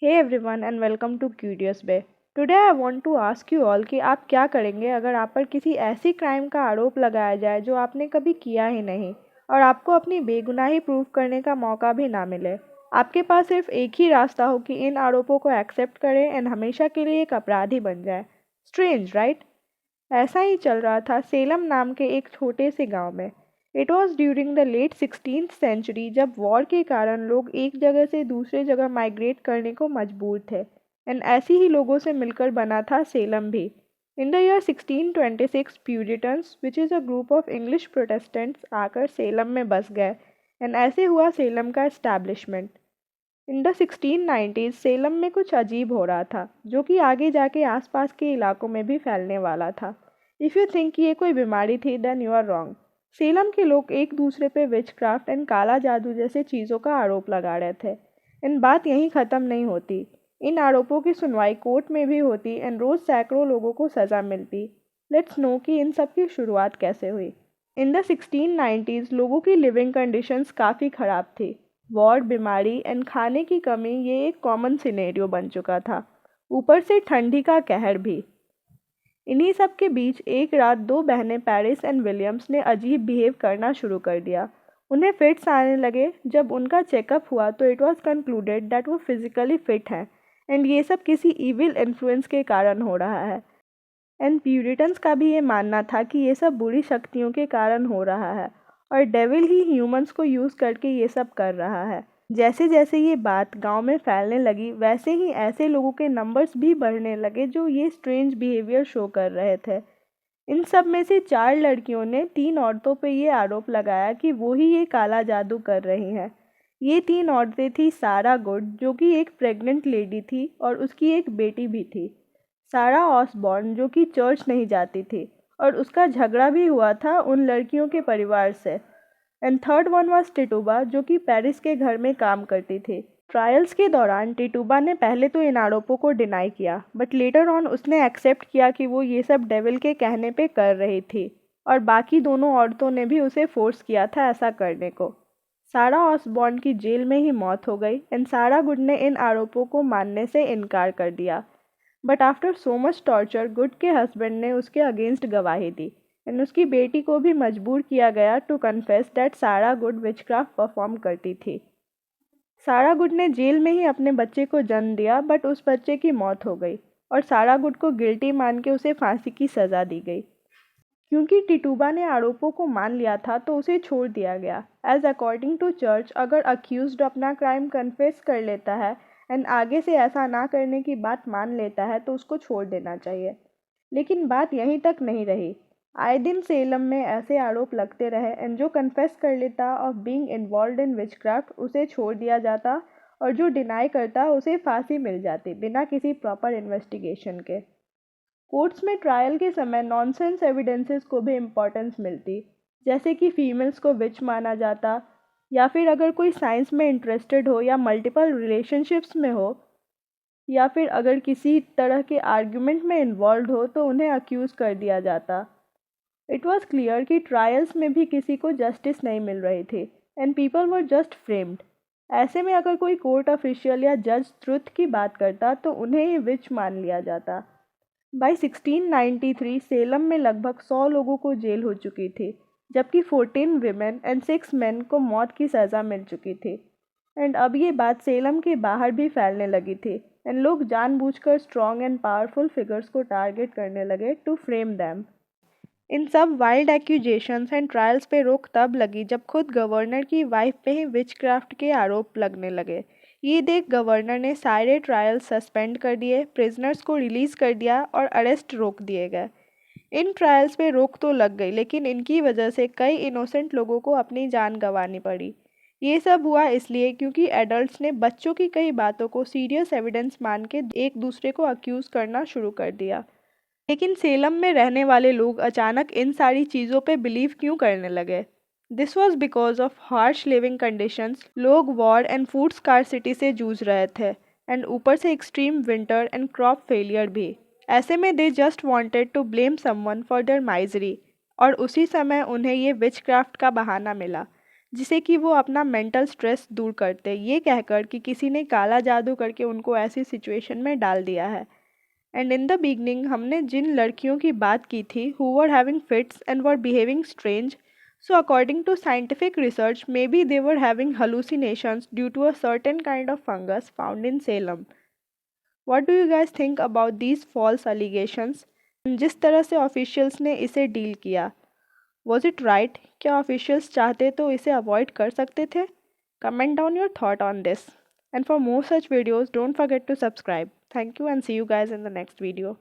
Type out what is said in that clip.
Hey everyone and welcome to Curious Bay. Today I want to ask you all कि आप क्या करेंगे अगर आप पर किसी ऐसी क्राइम का आरोप लगाया जाए जो आपने कभी किया ही नहीं और आपको अपनी बेगुनाही प्रूव करने का मौका भी ना मिले। आपके पास सिर्फ एक ही रास्ता हो कि इन आरोपों को एक्सेप्ट करें एंड हमेशा के लिए एक अपराधी बन जाए। Strange right? ऐसा ही चल रहा था सेलम नाम के एक छोटे से गांव में। It was during the late 16th century जब वॉर के कारण लोग एक जगह से दूसरे जगह माइग्रेट करने को मजबूर थे एंड ऐसे ही लोगों से मिलकर बना था सेलम भी। In the year 1626 Puritans which is a group of English Protestants आकर सेलम में बस गए एंड ऐसे हुआ सेलम का establishment. In the 1690s Salem में कुछ अजीब हो रहा था जो कि आगे जाके आसपास के इलाकों में भी फैलने वाला था। इफ़ यू थिंक ये कोई बीमारी थी then you are wrong. Salem के लोग एक दूसरे पे विचक्राफ्ट एंड काला जादू जैसे चीज़ों का आरोप लगा रहे थे। इन बात यहीं ख़त्म नहीं होती। इन आरोपों की सुनवाई कोर्ट में भी होती एंड रोज़ सैकड़ों लोगों को सज़ा मिलती। लेट्स नो कि इन सब की शुरुआत कैसे हुई। इन द 1690s लोगों की लिविंग कंडीशंस काफ़ी ख़राब थी। वॉर, बीमारी एंड खाने की कमी ये एक कॉमन सिनेरियो बन चुका था। ऊपर से ठंडी का कहर भी। इन्हीं सब के बीच एक रात दो बहनें पेरिस एंड विलियम्स ने अजीब बिहेव करना शुरू कर दिया। उन्हें फिट्स आने लगे। जब उनका चेकअप हुआ तो इट वाज कंक्लूडेड दैट वो फिजिकली फिट हैं एंड ये सब किसी इविल इन्फ्लुएंस के कारण हो रहा है। एंड प्यूरिटन्स का भी ये मानना था कि ये सब बुरी शक्तियों के कारण हो रहा है और डेविल ही ह्यूमंस को यूज़ करके ये सब कर रहा है। जैसे जैसे ये बात गांव में फैलने लगी वैसे ही ऐसे लोगों के नंबर्स भी बढ़ने लगे जो ये स्ट्रेंज बिहेवियर शो कर रहे थे। इन सब में से 4 लड़कियों ने 3 औरतों पे ये आरोप लगाया कि वो ही ये काला जादू कर रही हैं। ये 3 औरतें थी सारा गुड जो कि एक प्रेग्नेंट लेडी थी और उसकी एक बेटी भी थी। सारा ऑसबॉर्न जो कि चर्च नहीं जाती थी और उसका झगड़ा भी हुआ था उन लड़कियों के परिवार से। एंड थर्ड वन वाज टिटुबा जो कि पेरिस के घर में काम करती थी। ट्रायल्स के दौरान टिटुबा ने पहले तो इन आरोपों को डिनाई किया बट लेटर ऑन उसने एक्सेप्ट किया कि वो ये सब डेविल के कहने पे कर रही थी और बाकी दोनों औरतों ने भी उसे फोर्स किया था ऐसा करने को। सारा ऑसबॉर्न की जेल में ही मौत हो गई एंड सारा गुड ने इन आरोपों को मानने से इनकार कर दिया। But after so much torture good के हस्बैंड ने उसके अगेंस्ट गवाही दी एंड उसकी बेटी को भी मजबूर किया गया टू कन्फेस दैट सारा गुड विचक्राफ्ट परफॉर्म करती थी। सारा गुड ने जेल में ही अपने बच्चे को जन्म दिया बट उस बच्चे की मौत हो गई और सारा गुड को गिल्टी मान के उसे फांसी की सज़ा दी गई। क्योंकि टिटुबा ने आरोपों को मान लिया था तो उसे छोड़ दिया गया। एज अकॉर्डिंग टू चर्च अगर अक्यूज्ड अपना क्राइम कन्फेस कर लेता है एंड आगे से ऐसा ना करने की बात मान लेता है तो उसको छोड़ देना चाहिए। लेकिन बात यहीं तक नहीं रही। आए दिन सेलम में ऐसे आरोप लगते रहे एंड जो कन्फेस कर लेता of being involved in witchcraft उसे छोड़ दिया जाता और जो डिनाई करता उसे फांसी मिल जाती बिना किसी प्रॉपर इन्वेस्टिगेशन के। कोर्ट्स में ट्रायल के समय नॉनसेंस एविडेंसेस को भी इम्पोर्टेंस मिलती, जैसे कि फीमेल्स को विच माना जाता या फिर अगर कोई साइंस में इंटरेस्टेड हो या मल्टीपल रिलेशनशिप्स में हो या फिर अगर किसी तरह के आर्ग्यूमेंट में इन्वॉल्व हो तो उन्हें अक्यूज़ कर दिया जाता। इट वॉज क्लियर कि ट्रायल्स में भी किसी को जस्टिस नहीं मिल रही थी and people were just framed. ऐसे में अगर कोई कोर्ट ऑफिशियल या जज ट्रुथ की बात करता तो उन्हें ही विच मान लिया जाता। बाई 1693 सेलम में लगभग 100 लोगों को जेल हो चुकी थी जबकि 14 विमेन एंड 6 मेन को मौत की सज़ा मिल चुकी थी। एंड अब ये बात सेलम के बाहर भी फैलने लगी थी एंड लोग जानबूझकर स्ट्रॉन्ग एंड पावरफुल फिगर्स को टारगेट करने लगे टू फ्रेम दैम। इन सब वाइल्ड एक्यूजेशंस एंड ट्रायल्स पे रोक तब लगी जब खुद गवर्नर की वाइफ पे ही विचक्राफ्ट के आरोप लगने लगे। ये देख गवर्नर ने सारे ट्रायल्स सस्पेंड कर दिए, प्रिजनर्स को रिलीज़ कर दिया और अरेस्ट रोक दिए गए। इन ट्रायल्स पे रोक तो लग गई लेकिन इनकी वजह से कई इनोसेंट लोगों को अपनी जान गंवानी पड़ी। ये सब हुआ इसलिए क्योंकि एडल्ट्स ने बच्चों की कई बातों को सीरियस एविडेंस मान के एक दूसरे को अक्यूज़ करना शुरू कर दिया। लेकिन सेलम में रहने वाले लोग अचानक इन सारी चीज़ों पे बिलीव क्यों करने लगे? This was because of harsh living conditions. लोग वॉर एंड फूड स्कार्सिटी से जूझ रहे थे एंड ऊपर से extreme winter and crop failure भी। ऐसे में they just wanted to blame someone for their misery और उसी समय उन्हें ये विचक्राफ्ट का बहाना मिला। जिसे कि वो अपना मेंटल स्ट्रेस दूर करते, ये कहकर कि किसी ने काला जादू करके उनको ऐसी सिचुएशन में डाल दिया है। एंड इन द बिगनिंग हमने जिन लड़कियों की बात की थी who were having fits and were behaving strange, so according to scientific research, maybe they were having hallucinations due to a certain kind of fungus found in Salem. What do you guys think about these false allegations? जिस तरह से officials ने इसे deal किया, was it right? क्या officials चाहते तो इसे अवॉइड कर सकते थे? Comment down your thought on this, and for more such videos don't forget to subscribe. Thank you and see you guys in the next video.